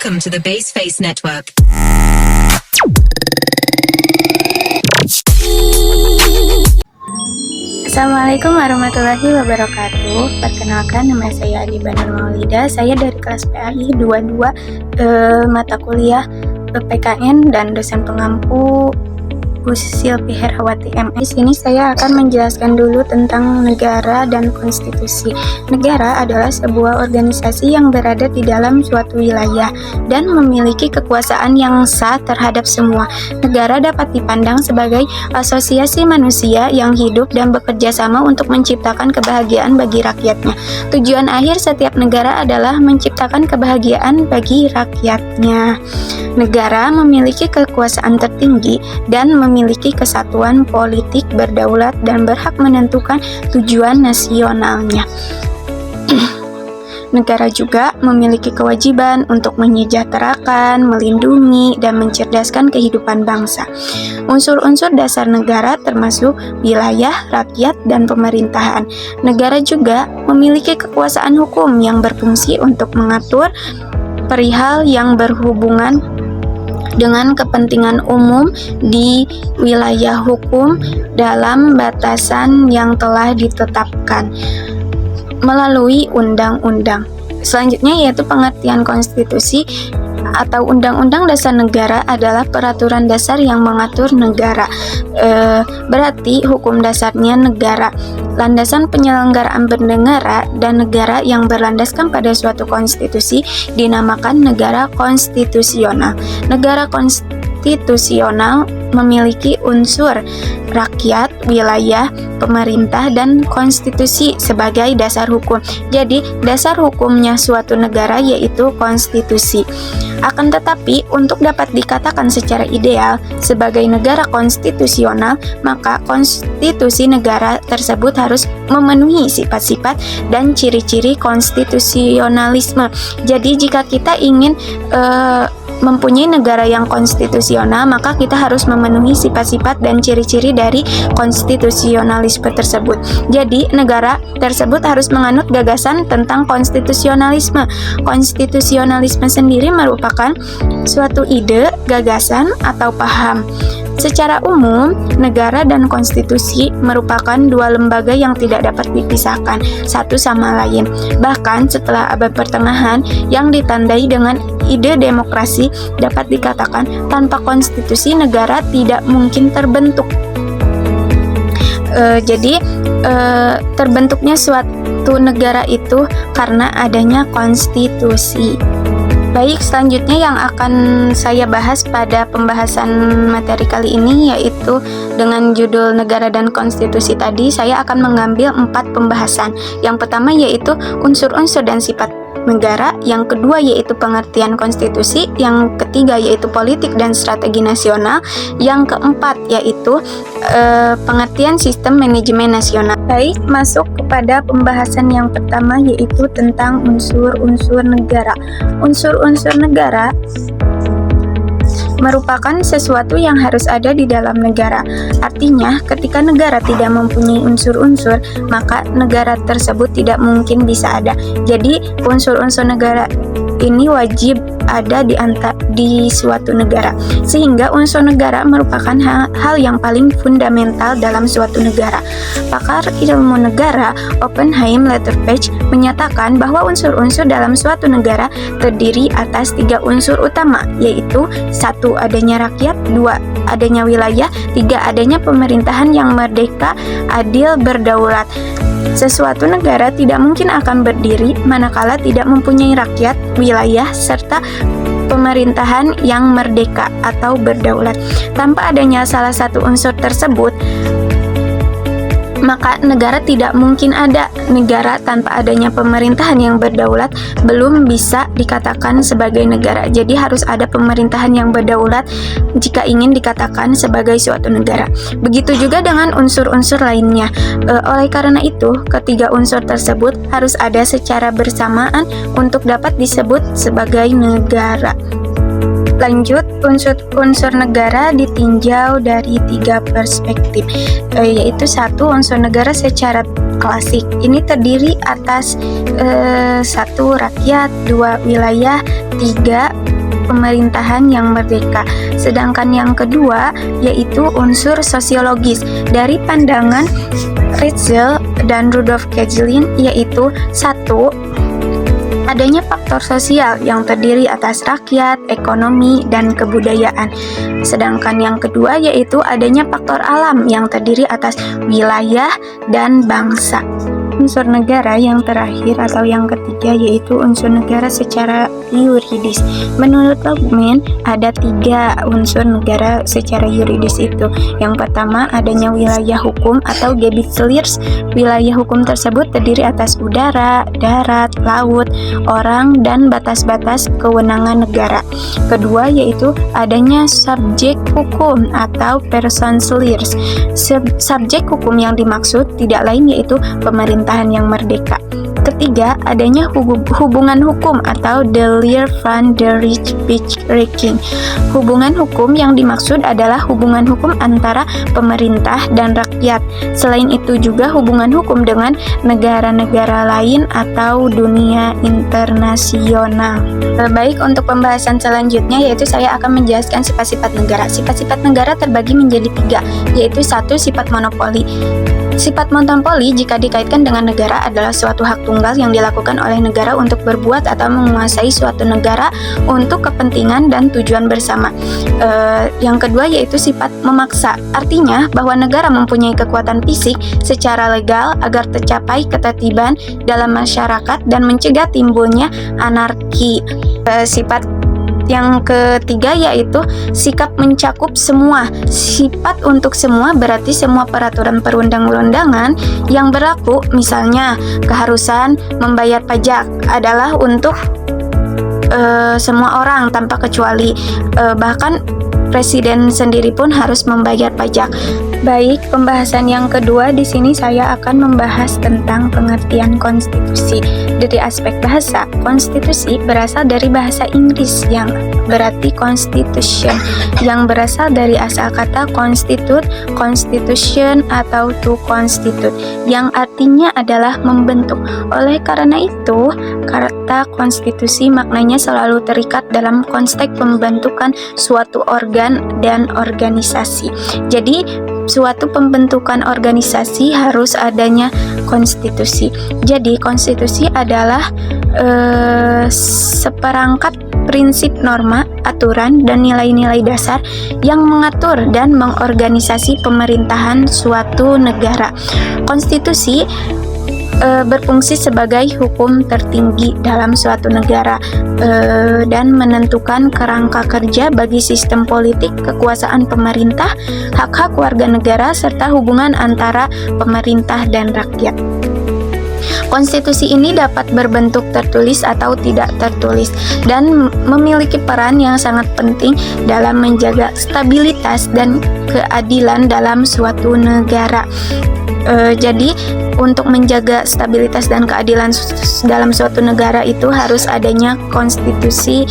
Welcome to the Baseface Network. Assalamualaikum warahmatullahi wabarakatuh. Perkenalkan, nama saya Adi Banur Maulida. Saya dari kelas PAI 22 mata kuliah PPKN dan dosen pengampu Bu Silvi Herawati MS. Di sini saya akan menjelaskan dulu tentang negara dan konstitusi. Negara adalah sebuah organisasi yang berada di dalam suatu wilayah dan memiliki kekuasaan yang sah terhadap semua. Negara dapat dipandang sebagai asosiasi manusia yang hidup dan bekerja sama untuk menciptakan kebahagiaan bagi rakyatnya. Tujuan akhir setiap negara adalah menciptakan kebahagiaan bagi rakyatnya. Negara memiliki kekuasaan tertinggi dan memiliki kesatuan politik, berdaulat, dan berhak menentukan tujuan nasionalnya. Negara juga memiliki kewajiban untuk menyejahterakan, melindungi, dan mencerdaskan kehidupan bangsa. Unsur-unsur dasar negara termasuk wilayah, rakyat, dan pemerintahan. Negara juga memiliki kekuasaan hukum yang berfungsi untuk mengatur perihal yang berhubungan dengan kepentingan umum di wilayah hukum dalam batasan yang telah ditetapkan melalui undang-undang. Selanjutnya yaitu pengertian konstitusi atau undang-undang dasar negara adalah peraturan dasar yang mengatur negara. Berarti hukum dasarnya negara. Landasan penyelenggaraan bernegara dan negara yang berlandaskan pada suatu konstitusi dinamakan negara konstitusional. Negara konstitusional memiliki unsur rakyat, wilayah, pemerintah, dan konstitusi sebagai dasar hukum. Jadi, dasar hukumnya suatu negara yaitu konstitusi. Akan tetapi, untuk dapat dikatakan secara ideal sebagai negara konstitusional, maka konstitusi negara tersebut harus memenuhi sifat-sifat dan ciri-ciri konstitusionalisme. Jadi, jika kita ingin mempunyai negara yang konstitusional, maka kita harus memenuhi sifat-sifat dan ciri-ciri dari konstitusionalisme tersebut. Jadi, negara tersebut harus menganut gagasan tentang konstitusionalisme. Konstitusionalisme sendiri merupakan suatu ide, gagasan, atau paham. Secara umum, negara dan konstitusi merupakan dua lembaga yang tidak dapat dipisahkan satu sama lain. Bahkan setelah abad pertengahan yang ditandai dengan ide demokrasi, dapat dikatakan tanpa konstitusi negara tidak mungkin terbentuk. Terbentuknya suatu negara itu karena adanya konstitusi. Baik, selanjutnya yang akan saya bahas pada pembahasan materi kali ini yaitu dengan judul negara dan konstitusi tadi, saya akan mengambil 4 pembahasan. Yang pertama yaitu unsur-unsur dan sifat negara, yang kedua yaitu pengertian konstitusi, yang ketiga yaitu politik dan strategi nasional, yang keempat yaitu pengertian sistem manajemen nasional. Baik, masuk kepada pembahasan yang pertama yaitu tentang unsur-unsur negara. Unsur-unsur negara merupakan sesuatu yang harus ada di dalam negara. Artinya, ketika negara tidak mempunyai unsur-unsur, maka negara tersebut tidak mungkin bisa ada. Jadi, unsur-unsur negara ini wajib ada di suatu negara. Sehingga unsur negara merupakan hal yang paling fundamental dalam suatu negara. Pakar ilmu negara Oppenheim Letterpage menyatakan bahwa unsur-unsur dalam suatu negara terdiri atas 3 unsur utama, yaitu 1. Adanya rakyat, 2. Adanya wilayah, 3. Adanya pemerintahan yang merdeka, adil, berdaulat. Sesuatu negara tidak mungkin akan berdiri manakala tidak mempunyai rakyat, wilayah, serta pemerintahan yang merdeka atau berdaulat. Tanpa adanya salah satu unsur tersebut, maka negara tidak mungkin ada. Negara tanpa adanya pemerintahan yang berdaulat belum bisa dikatakan sebagai negara. Jadi harus ada pemerintahan yang berdaulat jika ingin dikatakan sebagai suatu negara. Begitu juga dengan unsur-unsur lainnya. Oleh karena itu, ketiga unsur tersebut harus ada secara bersamaan untuk dapat disebut sebagai negara. Lanjut, unsur negara ditinjau dari 3 perspektif, yaitu 1. Unsur negara secara klasik. Ini terdiri atas 1. Rakyat, 2. Wilayah, 3. pemerintahan yang merdeka. Sedangkan yang kedua yaitu unsur sosiologis. Dari pandangan Ritzel dan Rudolf Kagelin, yaitu satu, adanya faktor sosial yang terdiri atas rakyat, ekonomi, dan kebudayaan. Sedangkan yang kedua yaitu adanya faktor alam yang terdiri atas wilayah dan bangsa. Unsur negara yang terakhir atau yang ketiga yaitu unsur negara secara yuridis. Menurut Logman, ada 3 unsur negara secara yuridis itu. Yang pertama, adanya wilayah hukum atau Gebietsrecht. Wilayah hukum tersebut terdiri atas udara, darat, laut, orang, dan batas-batas kewenangan negara. Kedua yaitu adanya subjek hukum atau Personsrecht. Subjek hukum yang dimaksud tidak lain yaitu pemerintahan yang merdeka. Ketiga, adanya hubungan hukum atau de Leer van der Rechtsbespreking. Hubungan hukum yang dimaksud adalah hubungan hukum antara pemerintah dan rakyat. Selain itu juga hubungan hukum dengan negara-negara lain atau dunia internasional. Baik, untuk pembahasan selanjutnya yaitu saya akan menjelaskan sifat-sifat negara. Sifat-sifat negara terbagi menjadi 3, yaitu 1. Sifat monopoli. Sifat monopoli jika dikaitkan dengan negara adalah suatu hak tunggal yang dilakukan oleh negara untuk berbuat atau menguasai suatu negara untuk kepentingan dan tujuan bersama. Yang kedua yaitu sifat memaksa. Artinya bahwa negara mempunyai kekuatan fisik secara legal agar tercapai ketertiban dalam masyarakat dan mencegah timbulnya anarki. Sifat yang ketiga yaitu sikap mencakup semua. Sifat untuk semua berarti semua peraturan perundang-undangan yang berlaku, misalnya keharusan membayar pajak adalah untuk semua orang tanpa kecuali, bahkan presiden sendiri pun harus membayar pajak. Baik, pembahasan yang kedua di sini saya akan membahas tentang pengertian konstitusi. Dari aspek bahasa, konstitusi berasal dari bahasa Inggris yang berarti constitution, yang berasal dari asal kata constitute, constitution, atau to constitute, yang artinya adalah membentuk. Oleh karena itu, kata konstitusi maknanya selalu terikat dalam konteks pembentukan suatu organ dan organisasi. Jadi, suatu pembentukan organisasi harus adanya konstitusi. Jadi, konstitusi adalah seperangkat prinsip, norma, aturan, dan nilai-nilai dasar yang mengatur dan mengorganisasi pemerintahan suatu negara. Konstitusi berfungsi sebagai hukum tertinggi dalam suatu negara dan menentukan kerangka kerja bagi sistem politik, kekuasaan pemerintah, hak-hak warga negara, serta hubungan antara pemerintah dan rakyat. Konstitusi ini dapat berbentuk tertulis atau tidak tertulis dan memiliki peran yang sangat penting dalam menjaga stabilitas dan keadilan dalam suatu negara. Jadi untuk menjaga stabilitas dan keadilan dalam suatu negara itu harus adanya konstitusi,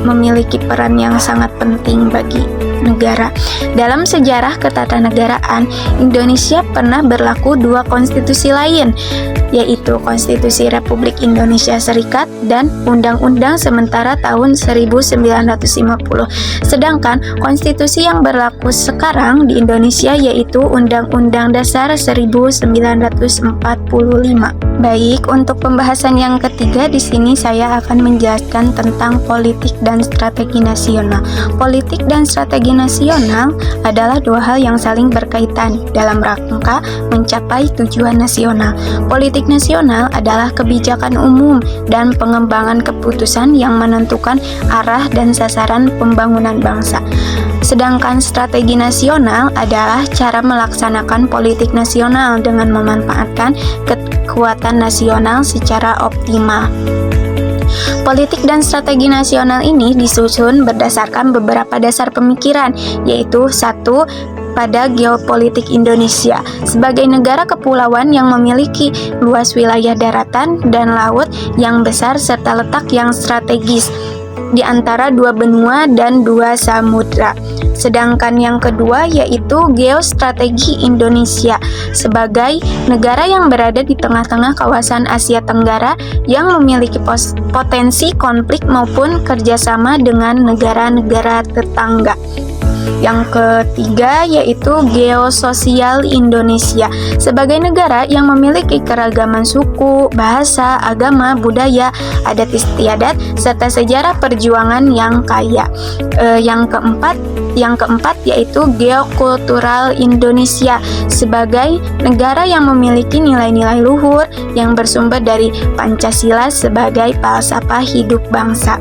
memiliki peran yang sangat penting bagi negara. Dalam sejarah ketatanegaraan, Indonesia pernah berlaku 2 konstitusi lain, yaitu Konstitusi Republik Indonesia Serikat dan Undang-Undang Sementara tahun 1950. Sedangkan konstitusi yang berlaku sekarang di Indonesia yaitu Undang-Undang Dasar 1945. Baik, untuk pembahasan yang ketiga di sini saya akan menjelaskan tentang politik dan strategi nasional. Politik dan strategi nasional adalah 2 hal yang saling berkaitan dalam rangka mencapai tujuan nasional. Politik nasional adalah kebijakan umum dan pengembangan keputusan yang menentukan arah dan sasaran pembangunan bangsa. Sedangkan strategi nasional adalah cara melaksanakan politik nasional dengan memanfaatkan kekuatan nasional secara optimal. Politik dan strategi nasional ini disusun berdasarkan beberapa dasar pemikiran, yaitu 1. Pada geopolitik Indonesia sebagai negara kepulauan yang memiliki luas wilayah daratan dan laut yang besar serta letak yang strategis. di antara dua benua dan dua samudra. Sedangkan yang kedua yaitu geostrategi Indonesia sebagai negara yang berada di tengah-tengah kawasan Asia Tenggara yang memiliki potensi konflik maupun kerjasama dengan negara-negara tetangga. Yang ketiga yaitu geososial Indonesia sebagai negara yang memiliki keragaman suku, bahasa, agama, budaya, adat istiadat, serta sejarah perjuangan yang kaya. Yang keempat yaitu geokultural Indonesia sebagai negara yang memiliki nilai-nilai luhur yang bersumber dari Pancasila sebagai falsafah hidup bangsa.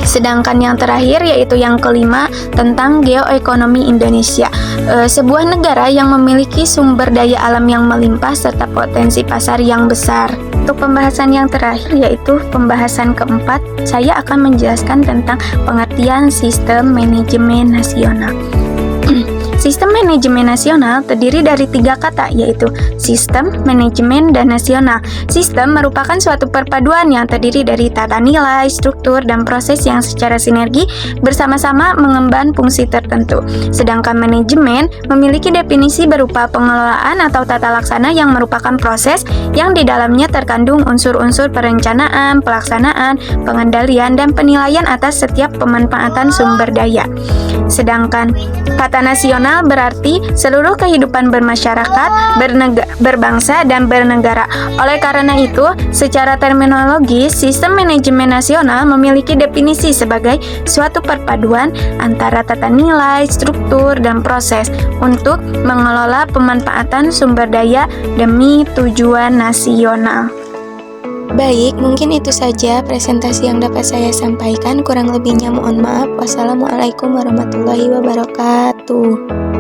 Sedangkan yang terakhir yaitu yang kelima tentang geoekonomi Indonesia, sebuah negara yang memiliki sumber daya alam yang melimpah serta potensi pasar yang besar. Untuk pembahasan yang terakhir yaitu pembahasan keempat, saya akan menjelaskan tentang pengertian sistem manajemen nasional. Sistem manajemen nasional terdiri dari 3 kata yaitu sistem, manajemen, dan nasional. Sistem merupakan suatu perpaduan yang terdiri dari tata nilai, struktur, dan proses yang secara sinergi bersama-sama mengemban fungsi tertentu. Sedangkan manajemen memiliki definisi berupa pengelolaan atau tata laksana yang merupakan proses yang di dalamnya terkandung unsur-unsur perencanaan, pelaksanaan, pengendalian, dan penilaian atas setiap pemanfaatan sumber daya. Sedangkan kata nasional berarti seluruh kehidupan bermasyarakat, berbangsa, dan bernegara. Oleh karena itu, secara terminologi, sistem manajemen nasional memiliki definisi sebagai suatu perpaduan antara tata nilai, struktur, dan proses untuk mengelola pemanfaatan sumber daya demi tujuan nasional. Baik, mungkin itu saja presentasi yang dapat saya sampaikan. Kurang lebihnya mohon maaf. Wassalamualaikum warahmatullahi wabarakatuh.